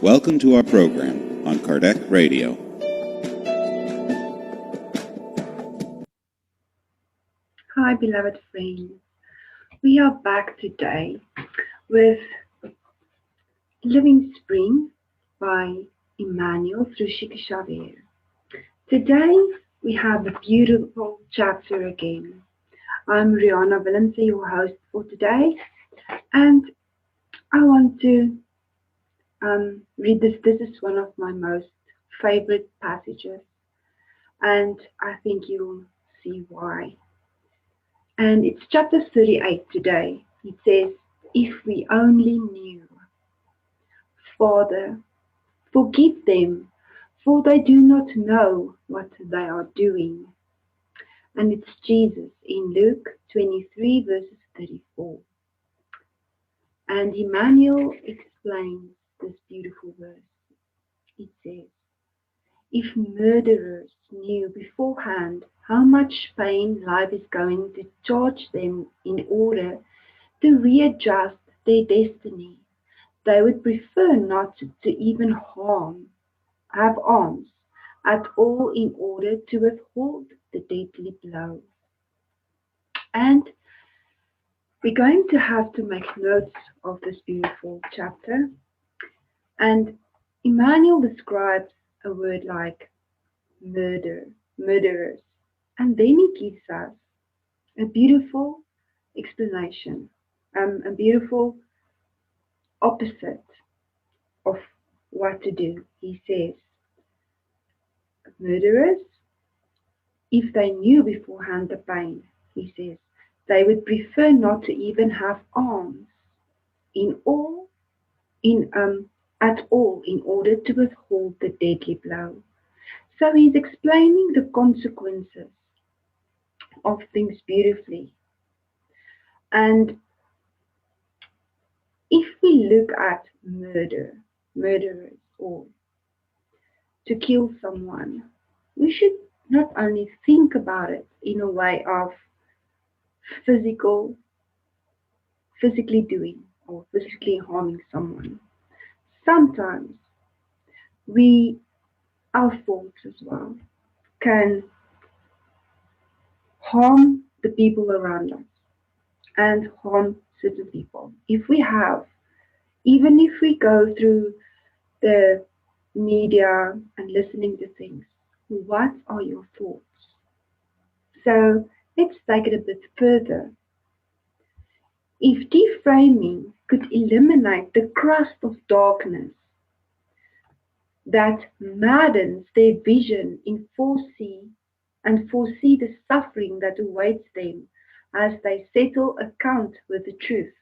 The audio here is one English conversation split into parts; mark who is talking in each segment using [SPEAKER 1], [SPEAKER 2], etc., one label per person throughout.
[SPEAKER 1] Welcome to our program on Kardec Radio.
[SPEAKER 2] Hi, beloved friends. We are back today with Living Spring by Emmanuel through Chico Xavier. Today we have a beautiful chapter again. I'm Rihanna Willemse, your host for today, and I want to read this. This is one of my most favorite passages, and I think you'll see why. And it's chapter 38 today. It says, "If we only knew, Father, forgive them, for they do not know what they are doing." And it's Jesus in Luke 23, verses 34. And Emmanuel explains this beautiful verse. It says, "If murderers knew beforehand how much pain life is going to charge them in order to readjust their destiny, they would prefer not to even have arms at all in order to withhold the deadly blow." And we're going to have to make notes of this beautiful chapter. And Emmanuel describes a word like murderers. And then he gives us a beautiful explanation, a beautiful opposite of what to do. He says, murderers, if they knew beforehand the pain, he says, they would prefer not to even have arms in all in at all in order to withhold the deadly blow. So he's explaining the consequences of things beautifully. And if we look at murderers, or to kill someone, we should not only think about it in a way of physically doing or physically harming someone. Sometimes our thoughts as well, can harm the people around us and harm certain people. Even if we go through the media and listening to things, what are your thoughts? So let's take it a bit further. If deframing could eliminate the crust of darkness that maddens their vision and foresee the suffering that awaits them as they settle account with the truth,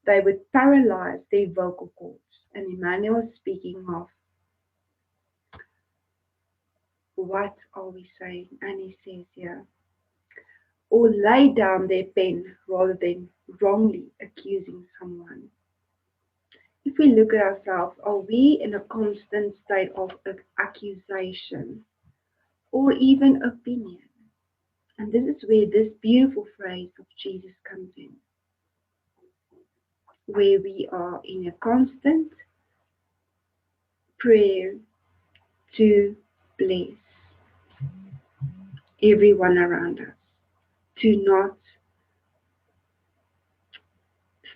[SPEAKER 2] they would paralyze their vocal cords. And Emmanuel is speaking of what are we saying? And he says here, or lay down their pen rather than wrongly accusing someone. If we look at ourselves, are we in a constant state of accusation or even opinion? And this is where this beautiful phrase of Jesus comes in, where we are in a constant prayer to bless everyone around us, to not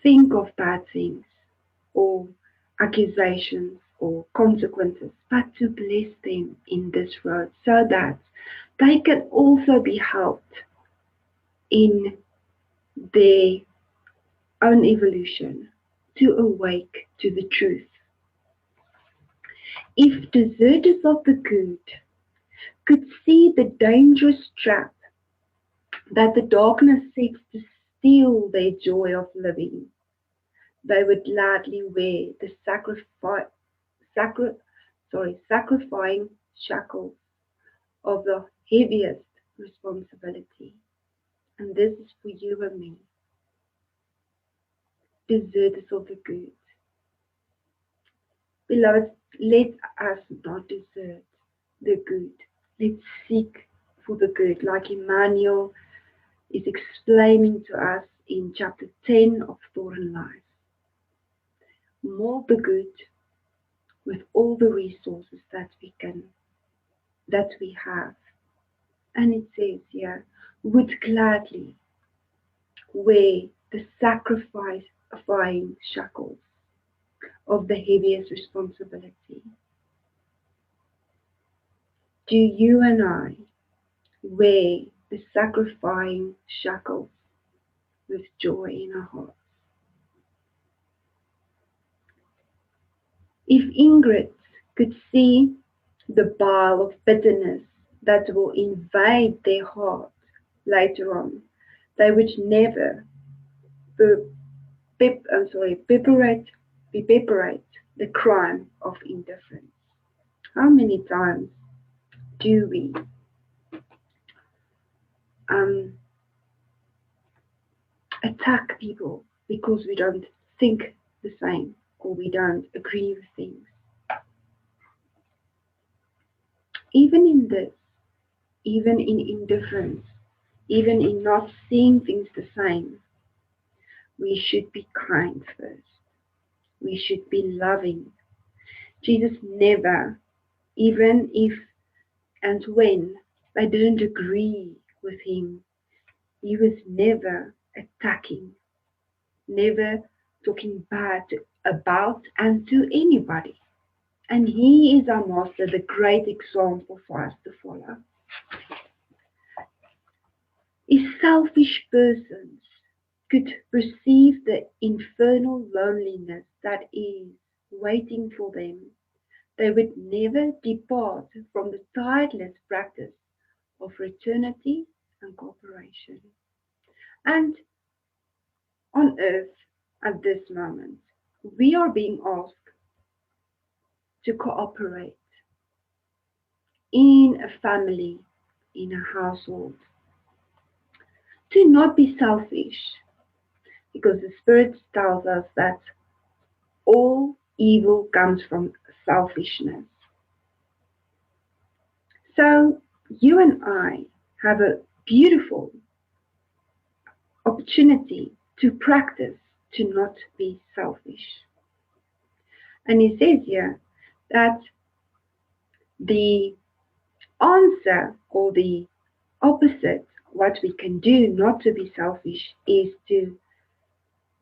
[SPEAKER 2] think of bad things or accusations or consequences, but to bless them in this road so that they can also be helped in their own evolution to awake to the truth. If deserters of the good could see the dangerous trap that the darkness sets to steal their joy of living, they would gladly wear the sacrificing shackles of the heaviest responsibility. And this is for you and me, deserters of the good. Beloved, let us not desert the good. Let's seek for the good, like Emmanuel is explaining to us in chapter 10 of Thorn Life. Mold the good, with all the resources that we have. And it says here, would gladly wear the sacrificing shackles of the heaviest responsibility. Do you and I wear the sacrificing shackles with joy in our hearts? If Ingrid could see the bile of bitterness that will invade their heart later on, they would never perpetrate the crime of indifference. How many times do we attack people because we don't think the same or we don't agree with things? Even in this, even in indifference, even in not seeing things the same, we should be kind first. We should be loving. Jesus never, even if and when they didn't agree with him, he was never attacking, never talking bad about and to anybody. And he is our master, the great example for us to follow. If selfish persons could perceive the infernal loneliness that is waiting for them, they would never depart from the tireless practice of fraternity and cooperation. And on earth, at this moment, we are being asked to cooperate in a family, in a household, to not be selfish, because the Spirit tells us that all evil comes from selfishness. So you and I have a beautiful opportunity to practice to not be selfish. And he says here that the answer or the opposite, what we can do not to be selfish, is to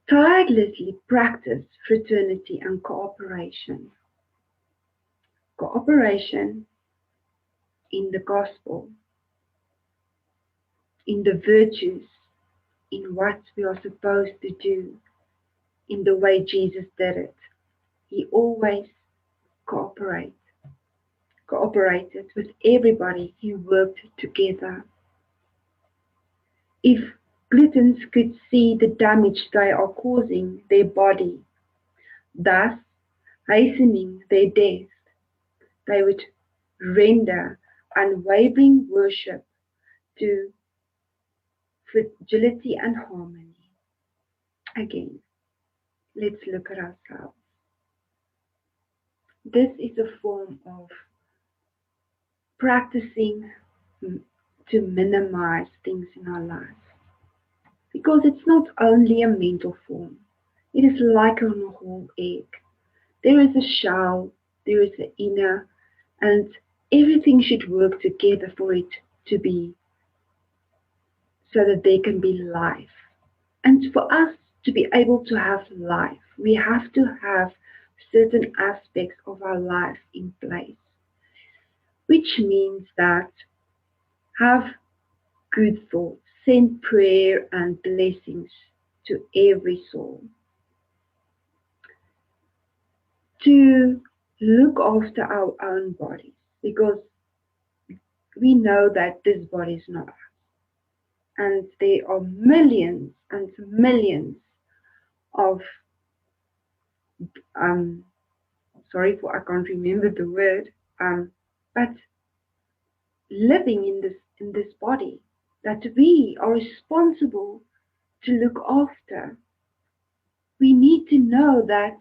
[SPEAKER 2] tirelessly practice fraternity and cooperation. Cooperation in the gospel, in the virtues, in what we are supposed to do, in the way Jesus did it. He always cooperated with everybody. He worked together. If gluttons could see the damage they are causing their body, thus hastening their death, they would render unwavering worship to fragility and harmony. Again, let's look at ourselves. This is a form of practicing to minimize things in our lives. Because it's not only a mental form. It is like on a whole egg. There is a shell, there is an inner, and everything should work together for it to be, so that there can be life. And for us to be able to have life, we have to have certain aspects of our life in place. Which means that have good thoughts, send prayer and blessings to every soul. To look after our own bodies, because we know that this body is not us. And there are millions and millions of, I can't remember the word, but living in this body that we are responsible to look after. We need to know that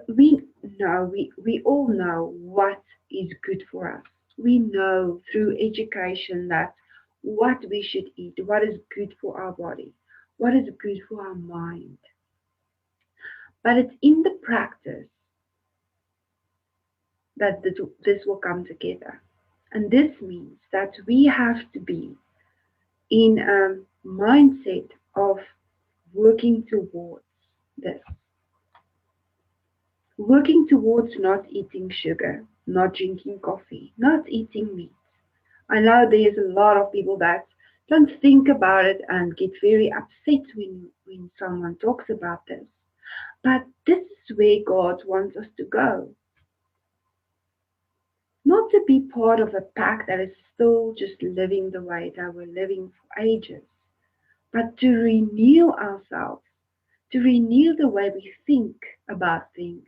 [SPEAKER 2] we all know what is good for us. We know through education that what we should eat, what is good for our body, what is good for our mind. But it's in the practice that this will come together. And this means that we have to be in a mindset of working towards this. Working towards not eating sugar, not drinking coffee, not eating meat. I know there's a lot of people that don't think about it and get very upset when someone talks about this. But this is where God wants us to go. Not to be part of a pack that is still just living the way that we're living for ages, but to renew ourselves, to renew the way we think about things,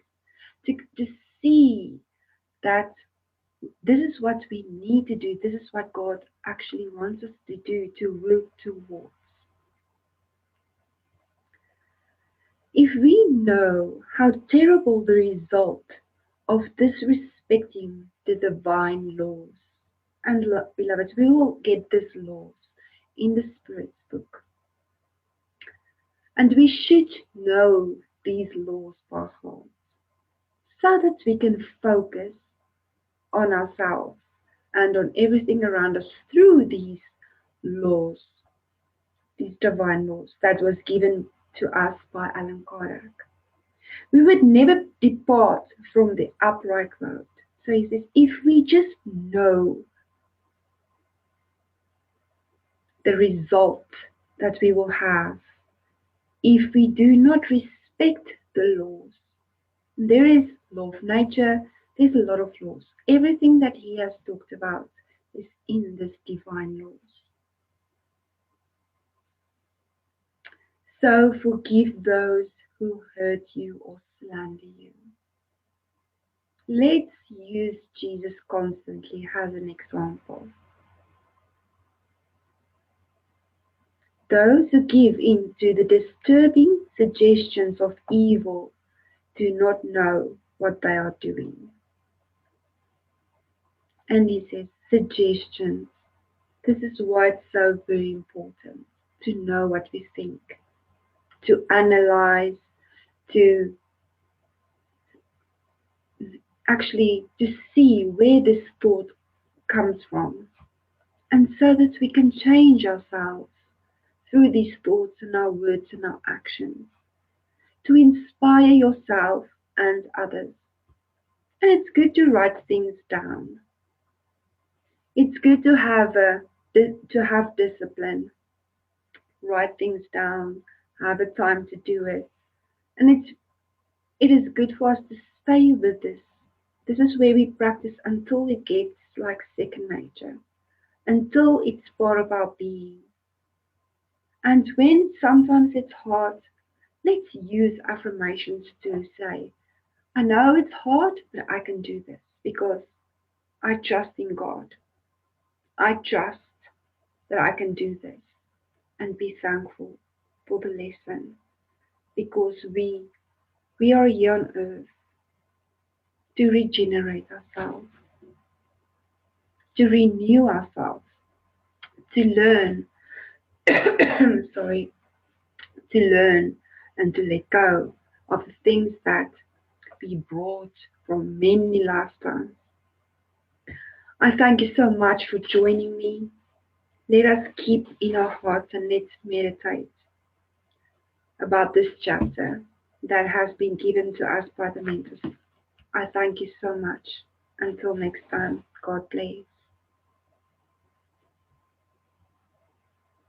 [SPEAKER 2] to see that this is what we need to do, this is what God actually wants us to do, to work towards. If we know how terrible the result of disrespecting the divine laws, and beloved, we will get these laws in the Spirit's book. And we should know these laws by heart, so that we can focus on ourselves and on everything around us through these laws, these divine laws that was given to us by Allan Kardec. We would never depart from the upright road. So he says, if we just know the result that we will have if we do not respect the laws. There is law of nature, there's a lot of laws. Everything that he has talked about is in this divine laws. So forgive those who hurt you or slander you. Let's use Jesus constantly as an example. Those who give in to the disturbing suggestions of evil do not know what they are doing. And he says, suggestions. This is why it's so very important to know what we think, to analyze, to actually to see where this thought comes from, and so that we can change ourselves through these thoughts and our words and our actions, to inspire yourself and others. And it's good to write things down. It's good to have discipline. Write things down, have a time to do it. And it is good for us to stay with this. This is where we practice until it gets like second nature, until it's part of our being. And when sometimes it's hard, let's use affirmations to say, I know it's hard, but I can do this because I trust in God. I trust that I can do this, and be thankful for the lesson, because we are here on earth to regenerate ourselves, to renew ourselves, to learn, sorry, to learn and to let go of the things that we brought from many lifetimes. I thank you so much for joining me. Let us keep in our hearts and let's meditate about this chapter that has been given to us by the mentors. I thank you so much. Until next time, God bless.